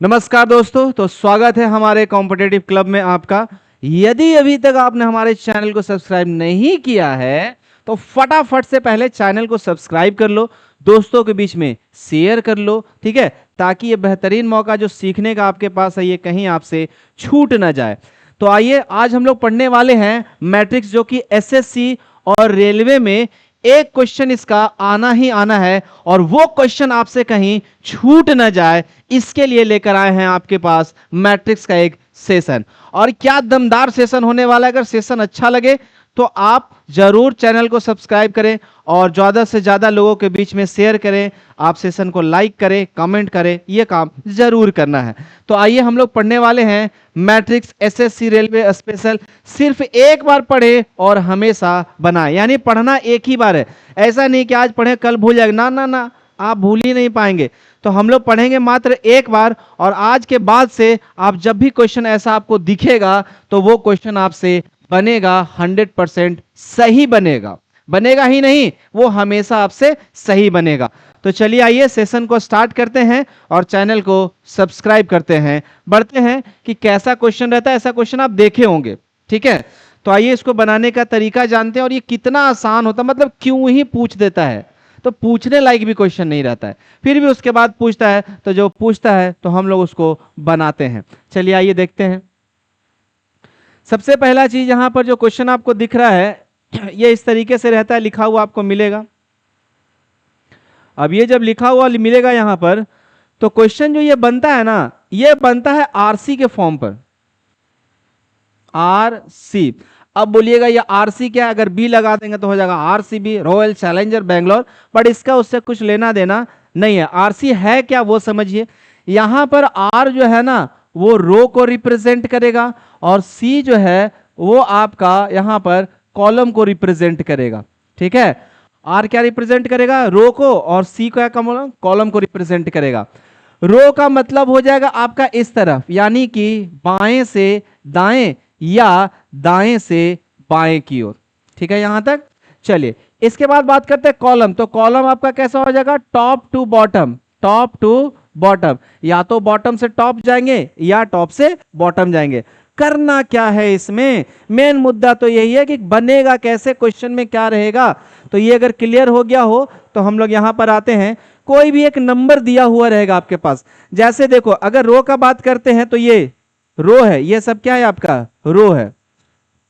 नमस्कार दोस्तों, तो स्वागत है हमारे कॉम्पिटिटिव क्लब में आपका। यदि अभी तक आपने हमारे चैनल को सब्सक्राइब नहीं किया है तो फटाफट से पहले चैनल को सब्सक्राइब कर लो, दोस्तों के बीच में शेयर कर लो, ठीक है, ताकि ये बेहतरीन मौका जो सीखने का आपके पास है ये कहीं आपसे छूट ना जाए। तो आइए, आज हम लोग पढ़ने वाले हैं मैट्रिक्स, जो कि एसएससी और रेलवे में एक क्वेश्चन इसका आना ही आना है और वो क्वेश्चन आपसे कहीं छूट ना जाए, इसके लिए लेकर आए हैं आपके पास मैट्रिक्स का एक सेशन। और क्या दमदार सेशन होने वाला है। अगर सेशन अच्छा लगे तो आप जरूर चैनल को सब्सक्राइब करें और ज्यादा से ज्यादा लोगों के बीच में शेयर करें, आप सेशन को लाइक करें, कमेंट करें, ये काम जरूर करना है। तो आइए हम लोग पढ़ने वाले हैं मैट्रिक्स एसएससी रेलवे स्पेशल। सिर्फ एक बार पढ़े और हमेशा बनाए, यानी पढ़ना एक ही बार है, ऐसा नहीं कि आज पढ़े कल भूल जाएगा, ना ना ना, आप भूल ही नहीं पाएंगे। तो हम लोग पढ़ेंगे मात्र एक बार, और आज के बाद से आप जब भी क्वेश्चन ऐसा आपको दिखेगा तो वो क्वेश्चन आपसे बनेगा 100% सही बनेगा। बनेगा ही नहीं, वो हमेशा आपसे सही बनेगा। तो चलिए आइए सेशन को स्टार्ट करते हैं और चैनल को सब्सक्राइब करते हैं। बढ़ते हैं कि कैसा क्वेश्चन रहता है। ऐसा क्वेश्चन आप देखे होंगे, ठीक है। तो आइए इसको बनाने का तरीका जानते हैं और ये कितना आसान होता है, मतलब क्यों ही पूछ देता है, तो पूछने लायक भी क्वेश्चन नहीं रहता है, फिर भी उसके बाद पूछता है, तो जो पूछता है तो हम लोग उसको बनाते हैं। चलिए आइए देखते हैं। सबसे पहला चीज, यहां पर जो क्वेश्चन आपको दिख रहा है ये इस तरीके से रहता है, लिखा हुआ आपको मिलेगा। अब ये जब लिखा हुआ मिलेगा यहां पर, तो क्वेश्चन जो ये बनता है ना, ये बनता है आरसी के फॉर्म पर। आरसी, अब बोलिएगा ये आरसी क्या है, अगर बी लगा देंगे तो हो जाएगा RCB, royal challenger Bangalore, but इसका उससे कुछ लेना देना नहीं है। आरसी है क्या वो समझिए। यहां पर आर जो है ना वो रो को रिप्रेजेंट करेगा और सी जो है वो आपका यहां पर कॉलम को रिप्रेजेंट करेगा, ठीक है। आर क्या रिप्रेजेंट करेगा, रो को, और सी क्या कॉलम को रिप्रेजेंट करेगा। रो का मतलब हो जाएगा आपका इस तरफ, यानी कि बाएं से दाएं या दाएं से बाएं की ओर, ठीक है यहां तक। चलिए इसके बाद बात करते हैं कॉलम। तो कॉलम आपका कैसा हो जाएगा, top to bottom, top to bottom, या तो बॉटम से टॉप जाएंगे या टॉप से बॉटम जाएंगे। करना क्या है इसमें, मेन मुद्दा तो यही है कि बनेगा कैसे, क्वेश्चन में क्या रहेगा। तो ये अगर क्लियर हो गया हो तो हम लोग यहां पर आते हैं। कोई भी एक नंबर दिया हुआ रहेगा आपके पास, जैसे देखो अगर रो का बात करते हैं तो ये रो है, ये सब क्या है आपका रो है,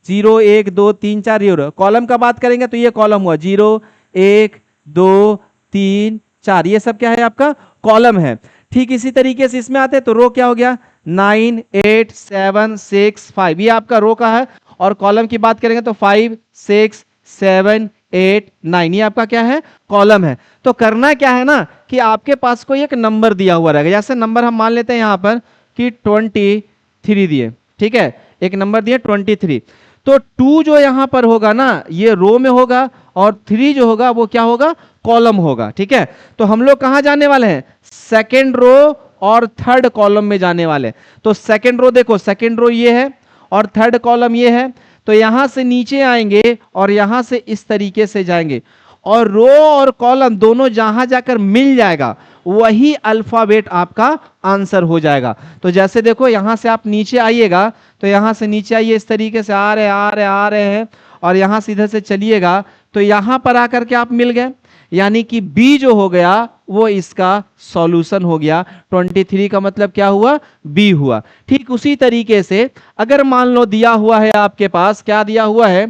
0 1 2 3 4 ये रो। कॉलम का बात करेंगे तो ये कॉलम हुआ, 0 1 2 3 4, ये सब क्या है आपका कॉलम है। ठीक इसी तरीके से इसमें आते हैं तो रो क्या हो गया, 9 8 7 6 5, ये आपका रो का है। और कॉलम की बात करेंगे तो 5 6 7 8 9, ये आपका क्या है कॉलम है। तो करना क्या है ना कि आपके पास कोई एक नंबर दिया हुआ रहेगा, जैसे नंबर हम मान लेते हैं यहां पर कि 23 दिए, ठीक है, एक नंबर दिए 23। तो 2 जो यहां पर होगा ना ये रो में होगा और 3 जो होगा वो क्या होगा, कॉलम होगा, ठीक है। तो हम लोग कहां जाने वाले हैं, सेकेंड रो और थर्ड कॉलम में जाने वाले। तो सेकेंड रो देखो, सेकेंड रो ये है और थर्ड कॉलम ये है। तो यहां से नीचे आएंगे और यहां से इस तरीके से जाएंगे, और रो और कॉलम दोनों जहां जाकर मिल जाएगा वही अल्फाबेट आपका आंसर हो जाएगा। तो जैसे देखो यहां से आप नीचे आइएगा, तो यहां से नीचे आइए, इस तरीके से आ रहे हैं और यहां से इधर से चलिएगा तो यहां पर आकर के आप मिल गए, यानी कि बी जो हो गया वो इसका सॉल्यूशन हो गया। 23 का मतलब क्या हुआ, बी हुआ। ठीक उसी तरीके से अगर मान लो दिया हुआ है आपके पास, क्या दिया हुआ है,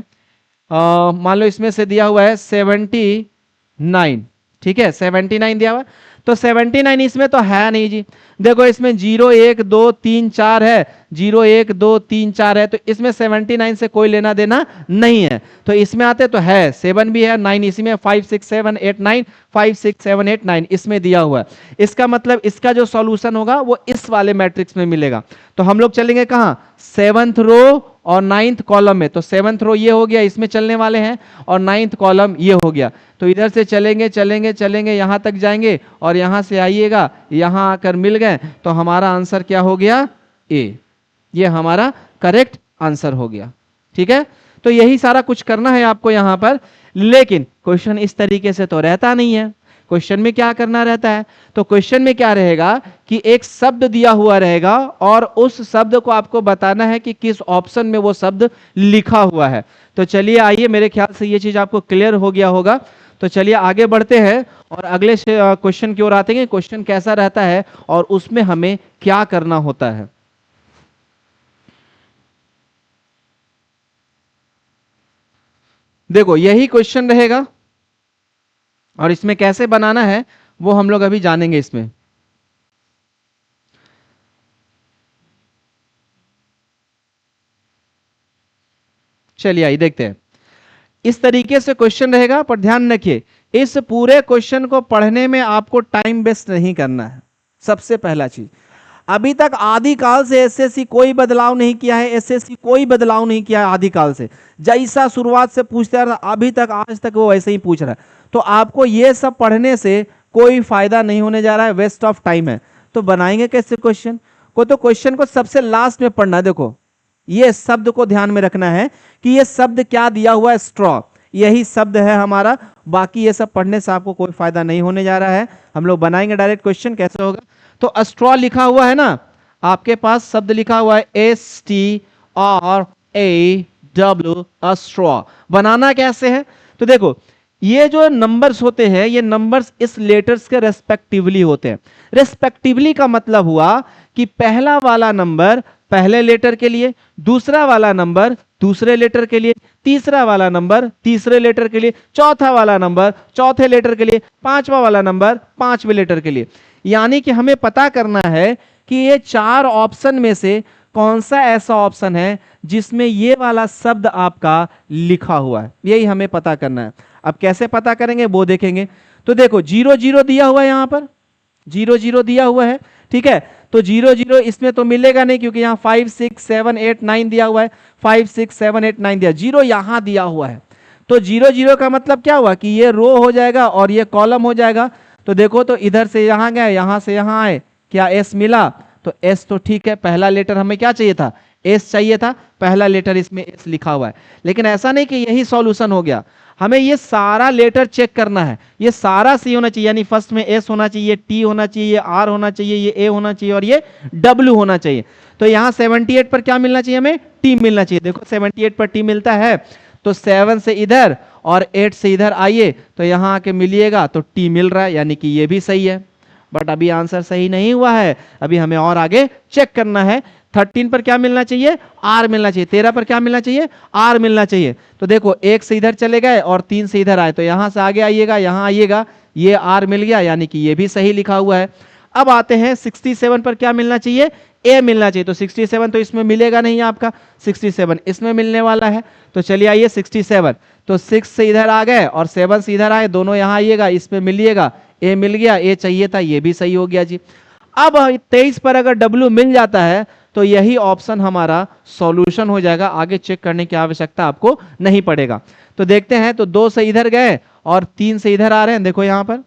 मान लो इसमें से दिया हुआ है 79, ठीक है 79 दिया हुआ है। तो 79 इसमें तो है नहीं जी, देखो इसमें 0 1 2 3 4 है, 0 1 2 3 4 है, तो इसमें 79 से कोई लेना देना नहीं है। तो इसमें आते तो है 7 भी है, 9 इसमें, 5 6 7 8 9, 5 6 7 8 9 इसमें दिया हुआ है। इसका मतलब इसका जो सॉल्यूशन होगा वो इस वाले मैट्रिक्स में मिलेगा। तो हम लोग चलेंगे कहां, 7th रो और 9th कॉलम में। तो 7th रो ये हो गया, इसमें चलने वाले हैं, और 9th कॉलम ये हो गया। तो इधर से चलेंगे चलेंगे चलेंगे यहां तक जाएंगे और यहां से आइएगा, यहां आकर मिल गए, तो हमारा आंसर क्या हो गया, ए। ये हमारा करेक्ट आंसर हो गया, ठीक है। तो यही सारा कुछ करना है आपको यहां पर, लेकिन क्वेश्चन इस तरीके से तो रहता नहीं है। क्वेश्चन में क्या करना रहता है, तो क्वेश्चन में क्या रहेगा कि एक शब्द दिया हुआ रहेगा और उस शब्द को आपको बताना है कि किस ऑप्शन में वो शब्द लिखा हुआ है। तो चलिए आइए, मेरे ख्याल से ये चीज आपको क्लियर हो गया होगा। तो चलिए आगे बढ़ते हैं और अगले क्वेश्चन की ओर आते हैं। क्वेश्चन कैसा रहता है और उसमें हमें क्या करना होता है। देखो यही क्वेश्चन रहेगा और इसमें कैसे बनाना है वो हम लोग अभी जानेंगे इसमें। चलिए आइए देखते हैं। इस तरीके से क्वेश्चन रहेगा, पर ध्यान रखिए इस पूरे क्वेश्चन को पढ़ने में आपको टाइम वेस्ट नहीं करना है। सबसे पहला चीज, अभी तक आदिकाल से एसएससी कोई बदलाव नहीं किया है, एसएससी कोई बदलाव नहीं किया है आदिकाल से। जैसा शुरुआत से पूछता रहा अभी तक आज तक वो वैसे ही पूछ रहा है। तो आपको ये सब पढ़ने से कोई फायदा नहीं होने जा रहा है, वेस्ट ऑफ टाइम है। तो बनाएंगे कैसे क्वेश्चन को, तो क्वेश्चन को सबसे लास्ट में पढ़ना। देखो ये शब्द को ध्यान में रखना है कि ये शब्द क्या दिया हुआ है, स्ट्रॉ, यही शब्द है हमारा। बाकी ये सब पढ़ने से आपको कोई फायदा नहीं होने जा रहा है। हम लोग बनाएंगे डायरेक्ट क्वेश्चन। कैसे होगा, तो स्ट्रॉ लिखा हुआ है ना, आपके पास शब्द लिखा हुआ है STRAW, स्ट्रॉ। बनाना कैसे है, तो देखो ये जो नंबर्स होते हैं ये नंबर्स इस लेटर्स के रेस्पेक्टिवली होते हैं। रेस्पेक्टिवली का मतलब हुआ कि पहला वाला नंबर पहले लेटर के लिए, दूसरा वाला नंबर दूसरे लेटर के लिए, तीसरा वाला नंबर तीसरे लेटर के लिए, चौथा वाला नंबर चौथे लेटर के लिए, पांचवा वाला नंबर पांचवें लेटर के लिए। यानी कि हमें पता करना है कि ये चार ऑप्शन में से कौन सा ऐसा ऑप्शन है जिसमें ये वाला शब्द आपका लिखा हुआ है, यही हमें पता करना है। अब कैसे पता करेंगे वो देखेंगे। तो देखो 0 0 दिया हुआ है, यहां पर 0 0 दिया हुआ है, ठीक है। तो 0 0 इसमें तो मिलेगा नहीं क्योंकि यहां 5 6 7 8 9 दिया हुआ है, 5 6 7 8 9 दिया, 0 यहां दिया हुआ है। तो 0 0 का मतलब क्या हुआ कि ये रो हो जाएगा और ये कॉलम हो जाएगा। तो देखो तो इधर से यहां गए, यहां से यहां आए, क्या एस मिला, तो एस तो ठीक है। पहला लेटर हमें क्या चाहिए था, एस चाहिए था, पहला लेटर इसमें एस लिखा हुआ है। लेकिन ऐसा नहीं कि यही सॉल्यूशन हो गया, हमें ये सारा लेटर चेक करना है, ये सारा सी होना चाहिए। यानी फर्स्ट में एस होना चाहिए, टी होना चाहिए, आर होना चाहिए, ये ए होना चाहिए और ये डब्ल्यू होना चाहिए। तो यहां 78 पर क्या मिलना चाहिए, हमें टी मिलना चाहिए। देखो 78 पर टी मिलता है, तो 7 से इधर और 8 से इधर आइए तो यहां आके मिलिएगा, तो टी मिल रहा है, यानी कि ये भी सही है। बट अभी आंसर सही नहीं हुआ है, अभी हमें और आगे चेक करना है। 13 पर क्या मिलना चाहिए, आर मिलना चाहिए। 13 पर क्या मिलना चाहिए, आर मिलना चाहिए। तो देखो 1 से इधर चले गए और 3 से इधर आए, तो यहां से आगे आइएगा, यहां आइएगा, ये आर मिल गया, यानी कि ये भी सही लिखा हुआ है। अब आते हैं 67 पर क्या मिलना चाहिए, ए मिलना चाहिए। तो 67 तो इसमें मिलेगा नहीं आपका, 67 इसमें मिलने वाला है। तो चलिए आइए 67, तो 6 से इधर आ गए और 7 से इधर आए, दोनों यहां आइएगा, इसमें मिलिएगा, ए मिल गया, ए चाहिए था, ये भी सही हो गया जी। अब 23 पर अगर डब्ल्यू मिल जाता है तो यही ऑप्शन हमारा सॉल्यूशन हो जाएगा, आगे चेक करने की आवश्यकता आपको नहीं पड़ेगा। तो देखते हैं, तो 2 से इधर गए और 3 से इधर आ रहे हैं। देखो यहां पर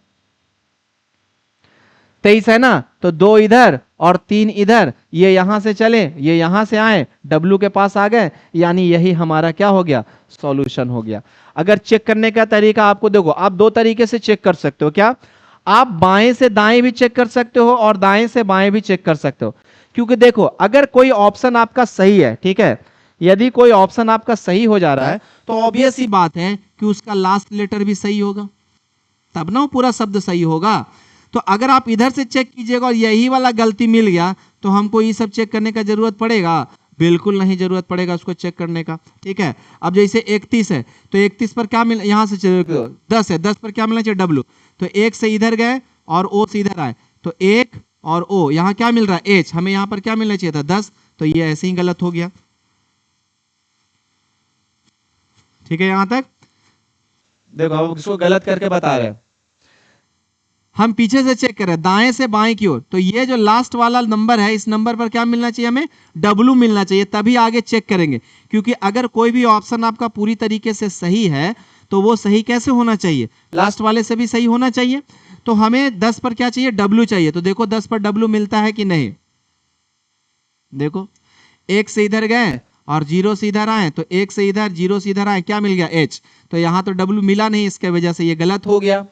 23 है ना, तो 2 इधर और 3 इधर, ये यहां से चले, ये यहां से आए, डब्ल्यू के पास आ गए, यानी यही हमारा क्या हो गया, सॉल्यूशन हो गया। अगर चेक करने का तरीका आपको देखो, आप दो तरीके से चेक कर सकते हो। क्या, आप बाएं से दाएं भी चेक कर सकते हो और दाएं से बाएं भी चेक कर सकते हो। क्योंकि देखो अगर कोई ऑप्शन आपका सही है, ठीक है, यदि कोई ऑप्शन आपका सही हो जा रहा है तो ऑब्वियस ही बात है कि उसका लास्ट लेटर भी सही होगा, तब ना वो पूरा शब्द सही होगा। तो अगर आप इधर से चेक कीजिएगा और यही वाला गलती मिल गया तो हमको ये सब चेक करने का जरूरत पड़ेगा, बिल्कुल नहीं जरूरत पड़ेगा उसको चेक करने का, ठीक है। अब जैसे 31 है, तो 31 पर क्या मिल, यहां से 10 है, 10 पर क्या मिलना चाहिए, डब्ल्यू। तो 1 से इधर गए और ओ से इधर आए, तो 1 और ओ, यहां क्या मिल रहा है, एच, हमें यहां पर क्या मिलना चाहिए था, 10, तो ये ऐसे ही गलत हो गया, ठीक है। यहां तक देखो, अब इसको गलत करके बता रहे हैं, हम पीछे से चेक कर रहे हैं दाएं से बाएं की ओर। तो ये जो लास्ट वाला नंबर है, इस नंबर पर क्या मिलना चाहिए, हमें डब्ल्यू मिलना चाहिए, तभी आगे चेक करेंगे। क्योंकि अगर कोई भी ऑप्शन आपका पूरी तरीके से सही है तो वो सही कैसे होना चाहिए, लास्ट वाले से भी सही होना चाहिए। तो हमें 10 पर क्या चाहिए, डब्ल्यू चाहिए। तो देखो 10 पर डब्ल्यू मिलता है कि नहीं, देखो 1 से इधर गए और 0 से इधर आए, तो 1 से इधर 0 से इधर आए, क्या मिल गया, एच। तो यहां तो डब्ल्यू मिला नहीं, इसके वजह से ये गलत हो गया।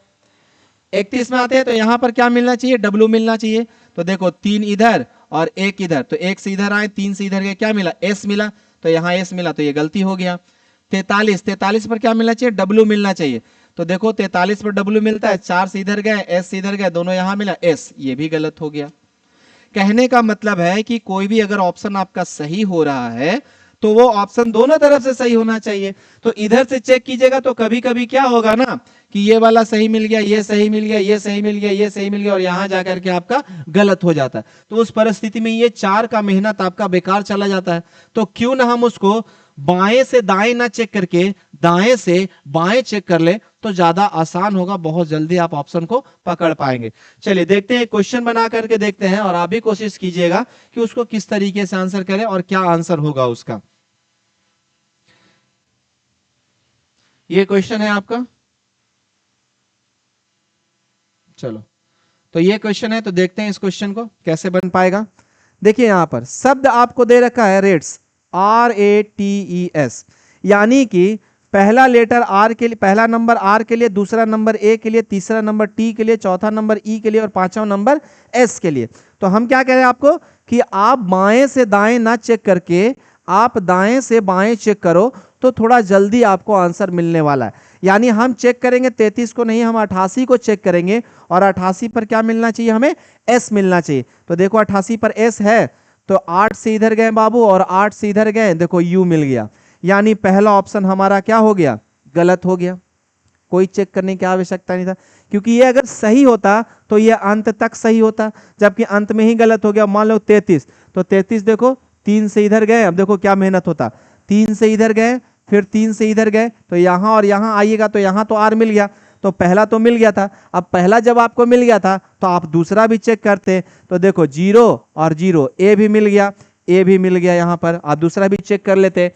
31 में आते हैं तो यहाँ पर क्या मिलना चाहिए, W मिलना चाहिए। तो देखो 3 इधर और 1 इधर, तो 1 से इधर आए, 3 से इधर गए, क्या मिला, S मिला, तो यहाँ S मिला, तो ये गलती हो गया। 43 पर क्या मिलना चाहिए, W मिलना चाहिए। तो देखो 43 पर W मिलता है, 4 से इधर गए, S से इधर गए, दोनों यहाँ मिला S, ये भी गलत हो गया। कहने का मतलब है कि कोई भी अगर ऑप्शन आपका सही हो रहा है तो वो ऑप्शन दोनों तरफ से सही होना चाहिए। तो इधर से चेक कीजिएगा तो कभी कभी क्या होगा ना कि ये वाला सही मिल गया, ये सही मिल गया, ये सही मिल गया, ये सही मिल गया, और यहां जाकर के आपका गलत हो जाता है। तो उस परिस्थिति में ये 4 का मेहनत आपका बेकार चला जाता है। तो क्यों ना हम उसको बाएं से दाएं ना चेक करके दाएं से बाएं चेक कर ले, तो ज्यादा आसान होगा, बहुत जल्दी आप ऑप्शन को पकड़ पाएंगे। चलिए देखते हैं, क्वेश्चन बना करके देखते हैं, और आप भी कोशिश कीजिएगा कि उसको किस तरीके से आंसर करें और क्या आंसर होगा उसका। ये क्वेश्चन है आपका, चलो तो ये क्वेश्चन है, तो देखते हैं इस क्वेश्चन को कैसे बन पाएगा। देखिए यहां पर शब्द आपको दे रखा है रेट्स, RATES, यानी कि पहला लेटर आर के लिए, पहला नंबर आर के लिए, दूसरा नंबर ए के लिए, तीसरा नंबर टी के लिए, चौथा नंबर ई के लिए और पांचवा नंबर एस के लिए। तो हम क्या कह रहे हैं आपको कि आप बाएं से दाएं ना चेक करके आप दाएं से बाएं चेक करो, तो थोड़ा जल्दी आपको आंसर मिलने वाला है। यानी हम चेक करेंगे 33 को नहीं, हम 88 को चेक करेंगे, और 88 पर क्या मिलना चाहिए, हमें एस मिलना चाहिए। तो देखो 88 पर एस है, तो 8 से इधर गए बाबू और 8 से इधर गए, देखो यू मिल गया। यानी पहला ऑप्शन हमारा क्या हो गया, गलत हो गया। कोई चेक करने की आवश्यकता नहीं था, क्योंकि ये अगर सही होता तो ये अंत तक सही होता, जबकि अंत में ही गलत हो गया। मान लो 33, तो 33 देखो 3 से इधर गए, अब देखो क्या मेहनत होता, 3 से इधर गए, फिर 3 से इधर गए, तो यहां और यहां आइएगा, तो यहां तो आर मिल गया, तो पहला तो मिल गया था। अब पहला जब आपको मिल गया था तो आप दूसरा भी चेक करते, तो देखो 0 और 0, ए भी मिल गया, ए भी मिल गया, यहां पर आप दूसरा भी चेक कर लेते।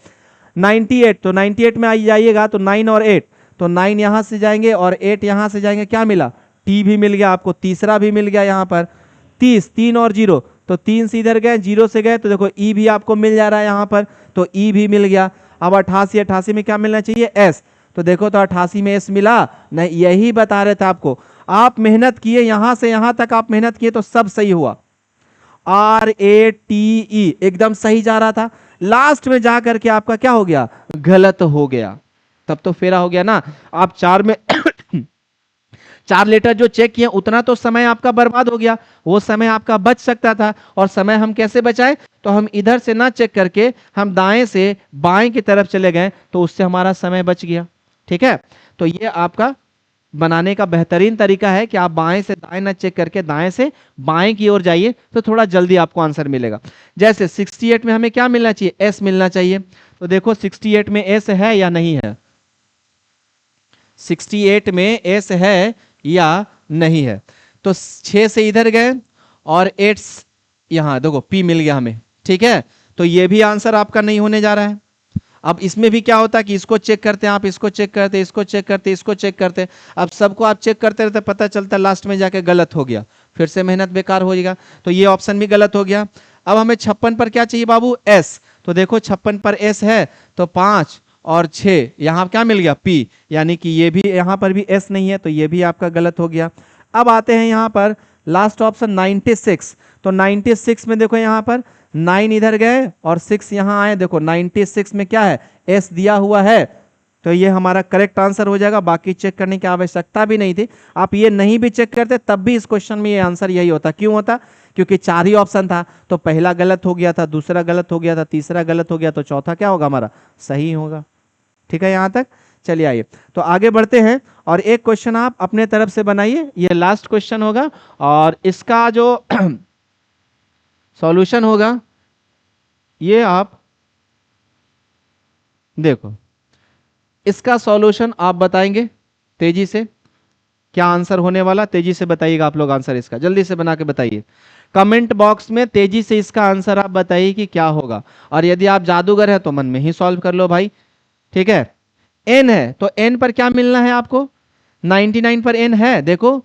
98, तो 98 में आई जाइएगा तो 9 और 8, तो 9 यहां से जाएंगे और 8 यहां से जाएंगे, क्या मिला, टी भी मिल गया आपको, तीसरा भी मिल गया यहां पर। 30, 3 और 0, तो 3 से इधर गए, 0 से गए, तो देखो ई भी आपको मिल जा रहा है यहां पर, तो ई भी मिल गया। अब 88, 88 में क्या मिलना चाहिए, एस, तो देखो तो 88 में एस मिला नहीं, यही बता रहे थे आपको। आप मेहनत किए, यहां से यहां तक आप मेहनत किए तो सब सही हुआ। RATE एकदम सही जा रहा था, लास्ट में जाकर के आपका क्या हो गया, गलत हो गया। तब तो फेरा हो गया ना। आप 4 में 4 लेटर जो चेक किए उतना तो समय आपका बर्बाद हो गया, वो समय आपका बच सकता था। और समय हम कैसे बचाए, तो हम इधर से ना चेक करके हम दाएं से बाएं की तरफ चले गए, तो उससे हमारा समय बच गया। ठीक है, तो ये आपका बनाने का बेहतरीन तरीका है कि आप बाएं से दाएं ना चेक करके दाएं से बाएं की ओर जाइए, तो थोड़ा जल्दी आपको आंसर मिलेगा। जैसे 68 में हमें क्या मिलना चाहिए, एस मिलना चाहिए। तो देखो 68 में एस है या नहीं है, 68 में एस है या नहीं है। तो 6 से इधर गए और 8 यहां देखो पी मिल गया हमें। ठीक है, तो ये भी आंसर आपका नहीं होने जा रहा है। अब इसमें भी क्या होता है कि इसको चेक करते हैं, आप इसको चेक करते, इसको चेक करते, इसको चेक करते, अब सबको आप चेक करते रहते, पता चलता लास्ट में जाके गलत हो गया, फिर से मेहनत बेकार हो जाएगा। तो ये ऑप्शन भी गलत हो गया। अब हमें 56 पर क्या चाहिए बाबू, एस, तो देखो 56 पर एस है, तो 5 और 6 यहां क्या मिल गया, पी, यानी कि ये भी यहां पर भी एस नहीं है, तो ये भी आपका गलत हो गया। अब आते हैं यहां पर लास्ट ऑप्शन 96, तो 96 में देखो यहां पर 9 इधर गए और 6 यहां आए, देखो 96 में क्या है, एस दिया हुआ है, तो ये हमारा करेक्ट आंसर हो जाएगा। बाकी चेक करने की आवश्यकता भी नहीं थी, आप ये नहीं भी चेक करते तब भी इस क्वेश्चन में ये आंसर यही होता। क्यों होता, क्योंकि 4 ही ऑप्शन था, तो पहला गलत हो गया था, दूसरा गलत हो गया था, तीसरा गलत हो गया, तो चौथा क्या होगा हमारा, सही होगा। ठीक है यहां तक, चलिए आइए तो आगे बढ़ते हैं, और एक क्वेश्चन आप अपने तरफ से बनाइए, ये लास्ट क्वेश्चन होगा, और इसका जो सॉल्यूशन होगा ये आप देखो, इसका सॉल्यूशन आप बताएंगे तेजी से, क्या आंसर होने वाला, तेजी से बताइएगा आप लोग आंसर इसका, जल्दी से बना के बताइए कमेंट बॉक्स में, तेजी से इसका आंसर आप बताइए कि क्या होगा। और यदि आप जादूगर है तो मन में ही सॉल्व कर लो भाई। ठीक है, एन है तो एन पर क्या मिलना है आपको, 99 पर एन है, देखो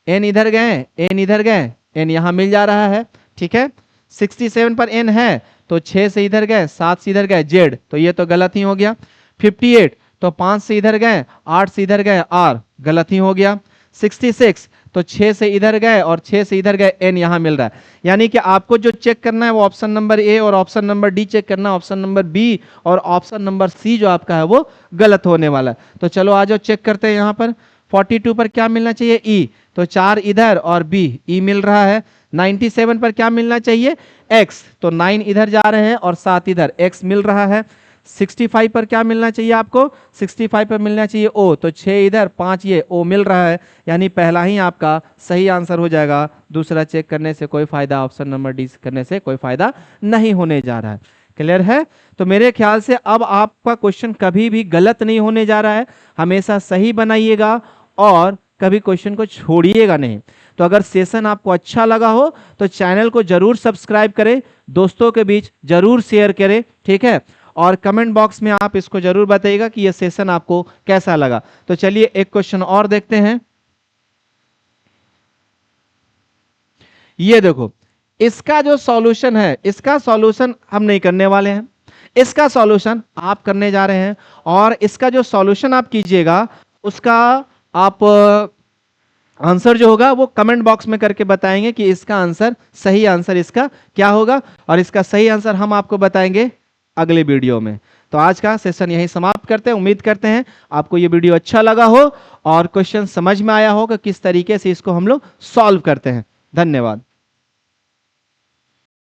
एन इधर गए, एन इधर गए, एन यहां मिल जा रहा है। ठीक है, 67 पर एन है, तो 6 से इधर गए, 7 से इधर गए, जेड, तो ये तो गलत ही हो गया। 58, तो 5 से इधर गए, 8 से इधर गए, आर, गलत ही हो गया। 66, तो 6 से इधर गए और 6 से इधर गए, n यहां मिल रहा है। यानी कि आपको जो चेक करना है वो ऑप्शन नंबर ए और ऑप्शन नंबर डी चेक करना है, ऑप्शन नंबर बी और ऑप्शन नंबर सी जो आपका है वो गलत होने वाला है। तो चलो आ जाओ चेक करते हैं। यहां पर 42 पर क्या मिलना चाहिए, ई, तो 4 इधर और बी, ई मिल रहा है। 97 पर क्या मिलना चाहिए, एक्स, तो 9 इधर जा रहे हैं और 7 इधर, एक्स मिल रहा है। 65 पर क्या मिलना चाहिए आपको, 65 पर मिलना चाहिए ओ, तो 6 इधर 5 ये, ओ मिल रहा है। यानी पहला ही आपका सही आंसर हो जाएगा। दूसरा चेक करने से कोई फायदा, ऑप्शन नंबर डी करने से कोई फायदा नहीं होने जा रहा है। क्लियर है? तो मेरे ख्याल से अब आपका क्वेश्चन कभी भी गलत नहीं होने जा रहा है, हमेशा सही बनाइएगा और कभी क्वेश्चन को छोड़िएगा नहीं। तो अगर सेशन आपको अच्छा लगा हो तो चैनल को जरूर सब्सक्राइब करें, दोस्तों के बीच जरूर शेयर करें, ठीक है? और कमेंट बॉक्स में आप इसको जरूर बताइएगा कि यह सेशन आपको कैसा लगा। तो चलिए एक क्वेश्चन और देखते हैं। ये देखो, इसका जो सॉल्यूशन है, इसका सॉल्यूशन हम नहीं करने वाले हैं, इसका सॉल्यूशन आप करने जा रहे हैं। और इसका जो सॉल्यूशन आप कीजिएगा उसका आप आंसर जो होगा वो कमेंट बॉक्स में करके बताएंगे कि इसका आंसर, सही आंसर इसका क्या होगा। और इसका सही आंसर हम आपको बताएंगे अगले वीडियो में। तो आज का सेशन यहीं समाप्त करते हैं। उम्मीद करते हैं आपको ये वीडियो अच्छा लगा हो और क्वेश्चन समझ में आया हो कि किस तरीके से इसको हम लोग सॉल्व करते हैं। धन्यवाद।